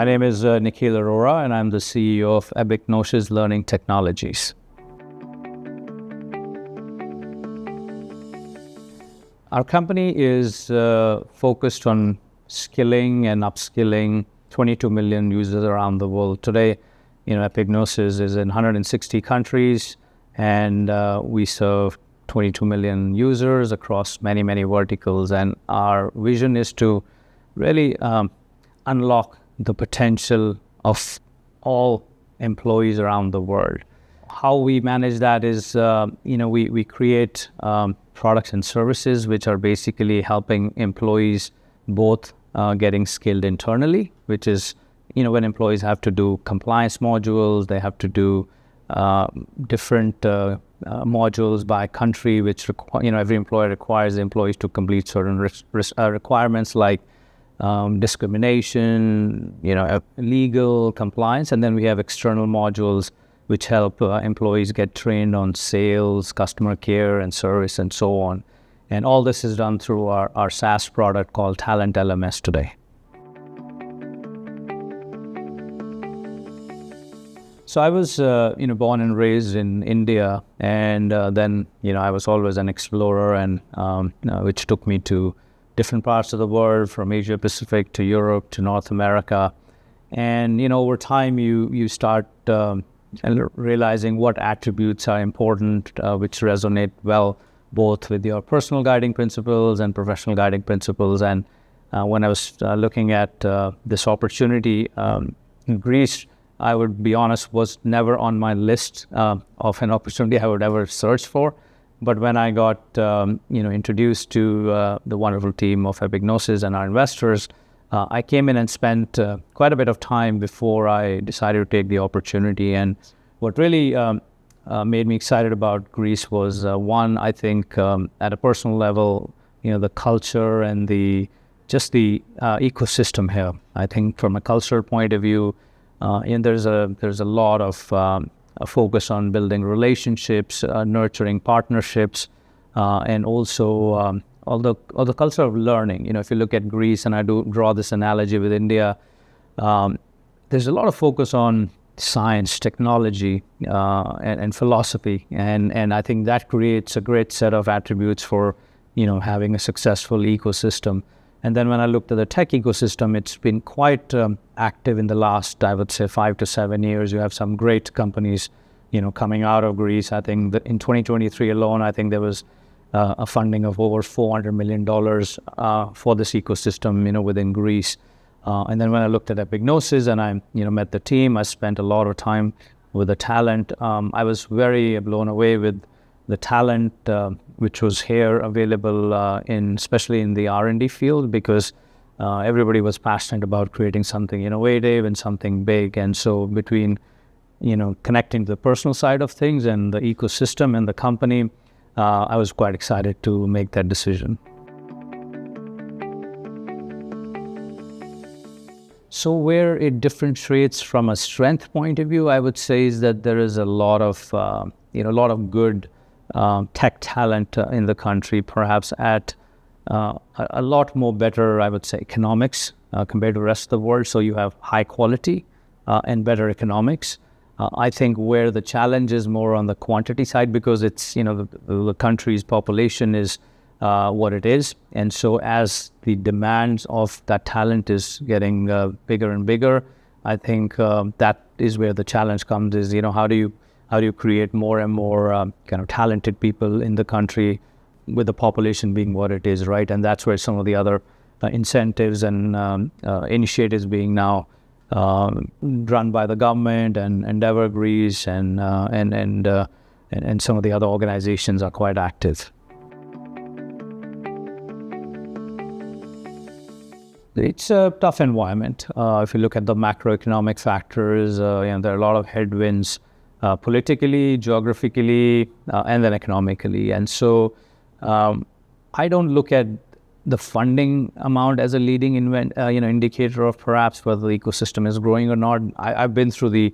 My name is Nikhil Arora, and I'm the CEO of Epignosis Learning Technologies. Our company is focused on skilling and upskilling 22 million users around the world. Today, Epignosis is in 160 countries, and we serve 22 million users across many, many verticals. And our vision is to really unlock the potential of all employees around the world. How we manage that is, we create products and services which are basically helping employees both getting skilled internally, which is, when employees have to do compliance modules, they have to do different modules by country, which every employer requires the employees to complete certain requirements like discrimination, legal compliance, and then we have external modules which help employees get trained on sales, customer care, and service, and so on. And all this is done through our SaaS product called Talent LMS today. So I was, born and raised in India, and then, I was always an explorer, and which took me to different parts of the world, from Asia Pacific to Europe to North America. And, over time, you start realizing what attributes are important, which resonate well both with your personal guiding principles and professional guiding principles. And when I was looking at this opportunity, Greece, I would be honest, was never on my list of an opportunity I would ever search for. But when I got introduced to the wonderful team of Epignosis and our investors, I came in and spent quite a bit of time before I decided to take the opportunity. And what really made me excited about Greece was one, I think at a personal level, the culture and the ecosystem here. I think from a cultural point of view, there's a lot of a focus on building relationships, nurturing partnerships, and also all the culture of learning. If you look at Greece, and I do draw this analogy with India, there's a lot of focus on science, technology, and philosophy, and I think that creates a great set of attributes for having a successful ecosystem. And then when I looked at the tech ecosystem, it's been quite active in the last, I would say, 5 to 7 years. You have some great companies, coming out of Greece. I think that in 2023 alone, I think there was a funding of over $400 million for this ecosystem, within Greece. And then when I looked at Epignosis and I, met the team, I spent a lot of time with the talent. I was very blown away with the talent which was here available especially in the R&D field, because everybody was passionate about creating something innovative and something big. And so between, connecting the personal side of things and the ecosystem and the company, I was quite excited to make that decision. So where it differentiates from a strength point of view, I would say is that there is a lot of good tech talent in the country, perhaps at a lot more better, I would say, economics compared to the rest of the world. So you have high quality and better economics. I think where the challenge is more on the quantity side, because it's, the country's population is what it is. And so as the demands of that talent is getting bigger and bigger, I think that is where the challenge comes is, how do you create more and more kind of talented people in the country with the population being what it is, right? And that's where some of the other incentives and initiatives being now run by the government and Endeavor Greece and some of the other organizations are quite active. It's a tough environment. If you look at the macroeconomic factors, there are a lot of headwinds politically, geographically, and then economically. And so I don't look at the funding amount as a leading indicator of perhaps whether the ecosystem is growing or not. I've been through the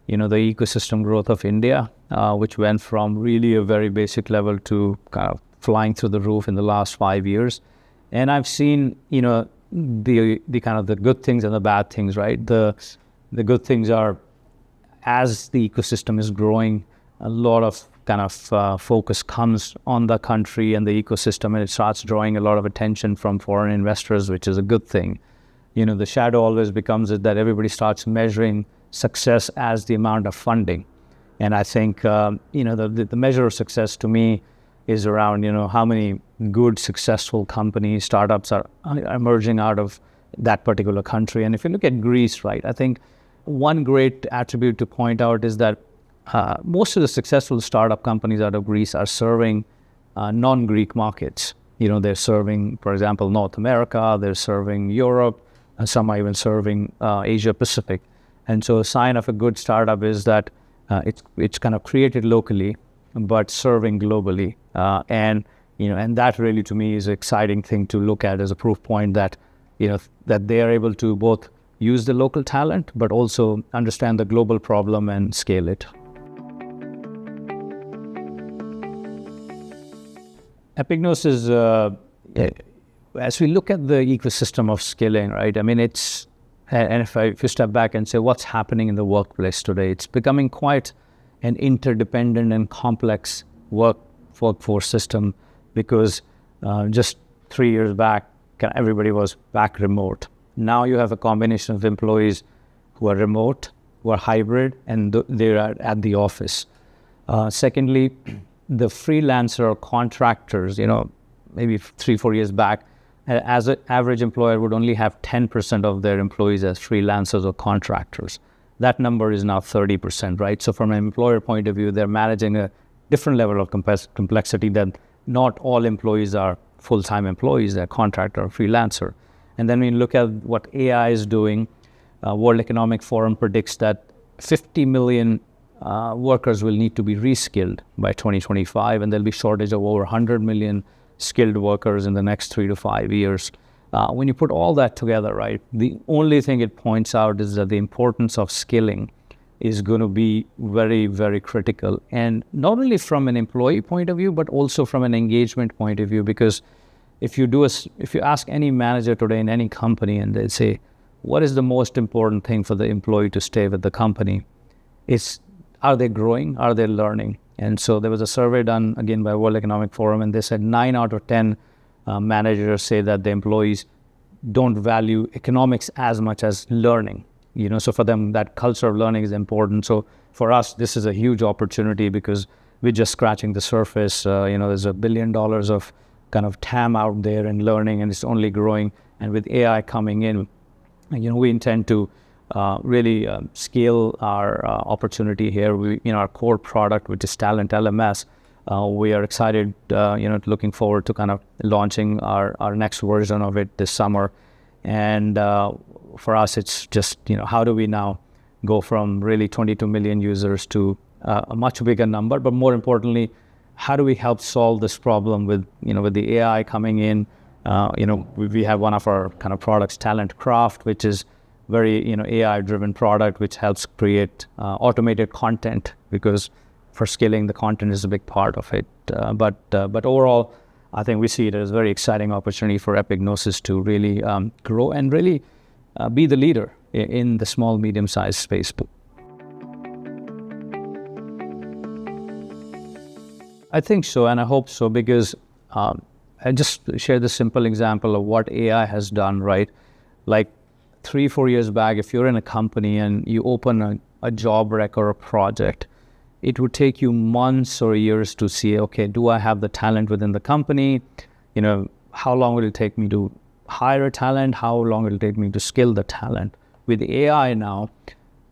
ecosystem growth of India, which went from really a very basic level to kind of flying through the roof in the last 5 years. And I've seen, the kind of the good things and the bad things, right? The good things are, as the ecosystem is growing, a lot of kind of focus comes on the country and the ecosystem, and it starts drawing a lot of attention from foreign investors, which is a good thing. The shadow always becomes that everybody starts measuring success as the amount of funding. And I think, the measure of success to me is around, how many good, successful companies, startups are emerging out of that particular country. And if you look at Greece, right, I think one great attribute to point out is that most of the successful startup companies out of Greece are serving non-Greek markets. They're serving, for example, North America, they're serving Europe, and some are even serving Asia Pacific. And so a sign of a good startup is that it's kind of created locally, but serving globally. And that really to me is an exciting thing to look at as a proof point that, that they are able to both use the local talent, but also understand the global problem and scale it. Epignosis, as we look at the ecosystem of skilling, right? I mean, if you step back and say what's happening in the workplace today, it's becoming quite an interdependent and complex workforce system, because just 3 years back, everybody was back remote. Now you have a combination of employees who are remote, who are hybrid, and they're at the office. Secondly, the freelancer or contractors, maybe 3-4 years back, as an average employer would only have 10% of their employees as freelancers or contractors. That number is now 30%, right? So from an employer point of view, they're managing a different level of complexity that not all employees are full-time employees, they're contractor or freelancer. And then when you look at what AI is doing, World Economic Forum predicts that 50 million workers will need to be reskilled by 2025, and there'll be shortage of over 100 million skilled workers in the next 3 to 5 years. When you put all that together, right, the only thing it points out is that the importance of skilling is going to be very, very critical. And not only from an employee point of view, but also from an engagement point of view, because if you ask any manager today in any company and they say, what is the most important thing for the employee to stay with the company? Are they growing? Are they learning? And so there was a survey done again by World Economic Forum, and they said 9 out of 10 managers say that the employees don't value economics as much as learning. So for them, that culture of learning is important. So for us, this is a huge opportunity because we're just scratching the surface. There's $1 billion of kind of TAM out there in learning, and it's only growing. And with AI coming in, we intend to really scale our opportunity here. Our core product, which is Talent LMS, we are excited, looking forward to kind of launching our next version of it this summer. And for us, it's just, how do we now go from really 22 million users to a much bigger number? But more importantly, how do we help solve this problem with the AI coming in? We have one of our kind of products, Talent Craft, which is very AI-driven product, which helps create automated content, because for skilling, the content is a big part of it. But overall, I think we see it as a very exciting opportunity for Epignosis to really grow and really be the leader in the small, medium-sized space. I think so, and I hope so, because I just share the simple example of what AI has done, right? Like 3-4 years back, if you're in a company and you open a job rec or a project, it would take you months or years to see, okay, do I have the talent within the company? How long will it take me to hire a talent? How long will it take me to skill the talent? With AI now,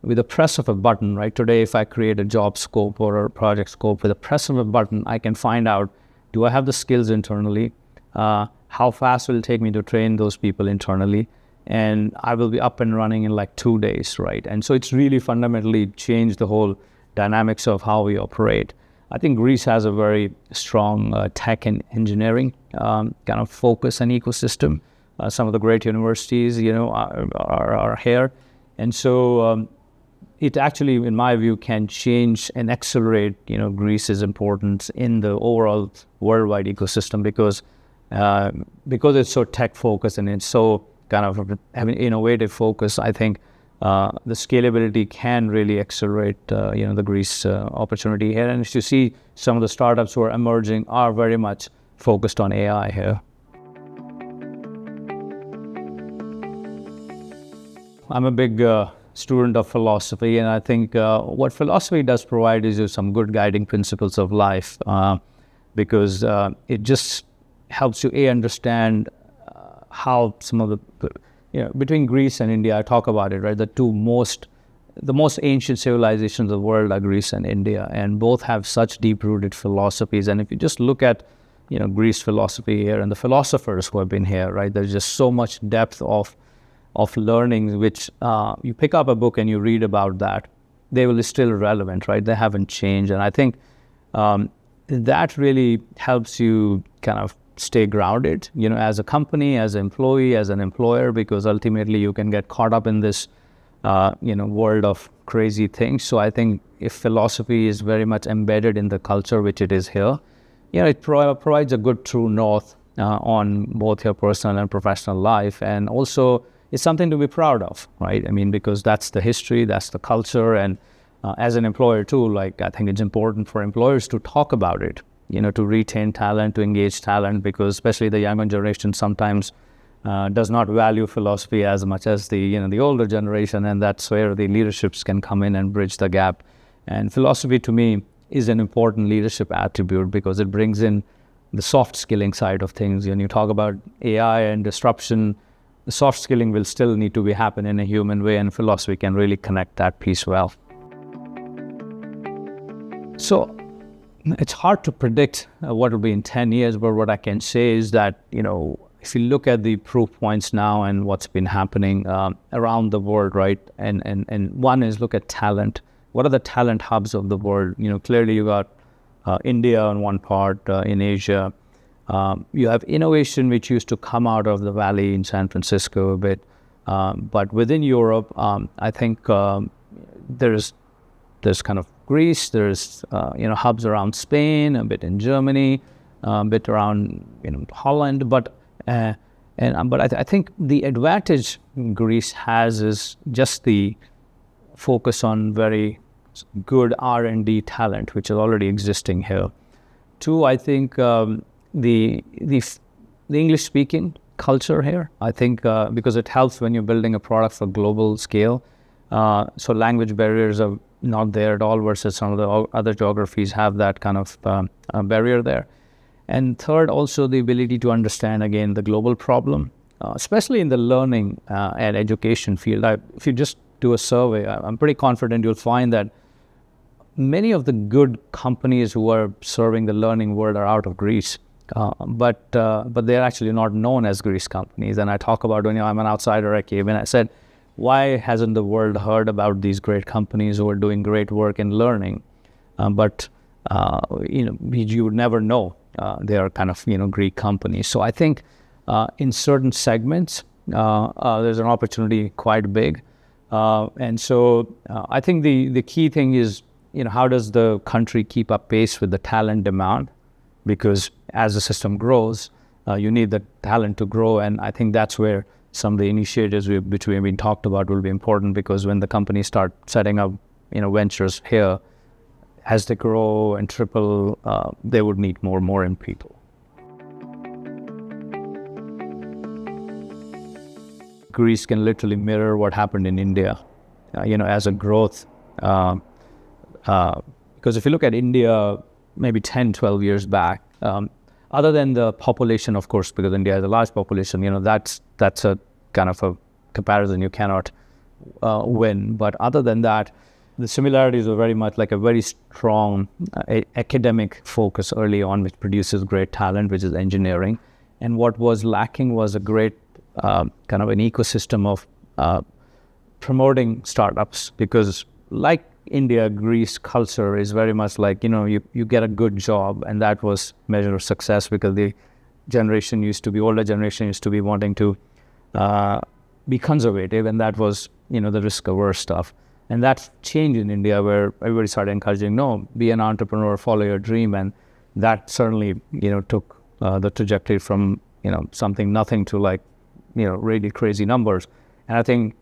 with the press of a button, right? Today, if I create a job scope or a project scope, with the press of a button, I can find out, do I have the skills internally? How fast will it take me to train those people internally? And I will be up and running in like 2 days, right? And so it's really fundamentally changed the whole dynamics of how we operate. I think Greece has a very strong tech and engineering kind of focus and ecosystem. Some of the great universities, are here. And so it actually, in my view, can change and accelerate, Greece's importance in the overall worldwide ecosystem, because it's so tech focused and it's so kind of have an innovative focus, I think the scalability can really accelerate, the Greece opportunity here. And as you see, some of the startups who are emerging are very much focused on AI here. I'm a big student of philosophy, and I think what philosophy does provide is you some good guiding principles of life, because it just helps you understand how some of the, between Greece and India, I talk about it, right? The most ancient civilizations of the world are Greece and India, and both have such deep-rooted philosophies. And if you just look at, Greece philosophy here and the philosophers who have been here, right? There's just so much depth of learning, which you pick up a book and you read about that, they will be still relevant, right? They haven't changed. And I think that really helps you kind of stay grounded, as a company, as an employee, as an employer, because ultimately you can get caught up in this, world of crazy things. So I think if philosophy is very much embedded in the culture, which it is here, it provides a good true north on both your personal and professional life. And also, it's something to be proud of, right? I mean, because that's the history, that's the culture, and as an employer too, I think it's important for employers to talk about it, to retain talent, to engage talent, because especially the younger generation sometimes does not value philosophy as much as the older generation, and that's where the leaderships can come in and bridge the gap. And philosophy to me is an important leadership attribute because it brings in the soft skilling side of things. When you talk about AI and disruption, the soft skilling will still need to be happen in a human way, and philosophy can really connect that piece well. So it's hard to predict what will be in 10 years, but what I can say is that, if you look at the proof points now and what's been happening around the world, right? And one is look at talent. What are the talent hubs of the world? Clearly you got India on one part, in Asia. You have innovation which used to come out of the valley in San Francisco a bit, but within Europe, I think there's kind of Greece, there's hubs around Spain, a bit in Germany, a bit around Holland, but I think the advantage Greece has is just the focus on very good R&D talent, which is already existing here. Two, I think the English speaking culture here, I think because it helps when you're building a product for global scale. So language barriers are not there at all, versus some of the other geographies have that kind of barrier there. And third, also the ability to understand again the global problem, especially in the learning and education field. If you just do a survey, I'm pretty confident you'll find that many of the good companies who are serving the learning world are out of Greece. But they're actually not known as Greece companies. And I talk about when I'm an outsider, I came in, I said, why hasn't the world heard about these great companies who are doing great work in learning? But you would never know they are kind of Greek companies. So I think in certain segments there's an opportunity quite big, and so I think the key thing is how does the country keep up pace with the talent demand? Because as the system grows, you need the talent to grow. And I think that's where some of the initiatives which we've been talked about will be important, because when the companies start setting up, ventures here, as they grow and triple, they would need more in people. Greece can literally mirror what happened in India, as a growth. Because if you look at India, maybe 10, 12 years back, other than the population, of course, because India has a large population, that's a kind of a comparison you cannot win. But other than that, the similarities are very much like a very strong academic focus early on, which produces great talent, which is engineering. And what was lacking was a great kind of an ecosystem of promoting startups, because like India, Greece culture is very much like, you get a good job, and that was measure of success, because the older generation used to be wanting to be conservative, and that was, the risk-averse stuff. And that changed in India, where everybody started encouraging, no, be an entrepreneur, follow your dream. And that certainly, took the trajectory from, nothing to like really crazy numbers. And I think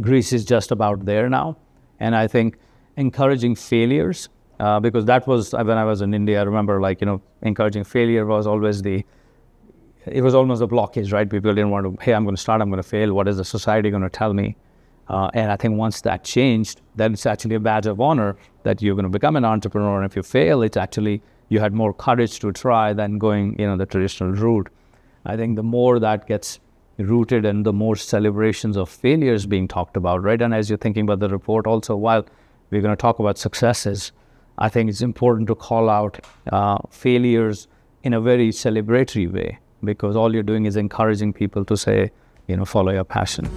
Greece is just about there now. And I think encouraging failures, because that was, when I was in India, I remember encouraging failure was always it was almost a blockage, right? People didn't want to, hey, I'm going to start, I'm going to fail. What is the society going to tell me? And I think once that changed, then it's actually a badge of honor that you're going to become an entrepreneur. And if you fail, it's actually, you had more courage to try than going, the traditional route. I think the more that gets rooted and the more celebrations of failures being talked about, right? And as you're thinking about the report also, while we're going to talk about successes, I think it's important to call out failures in a very celebratory way, because all you're doing is encouraging people to say, follow your passion.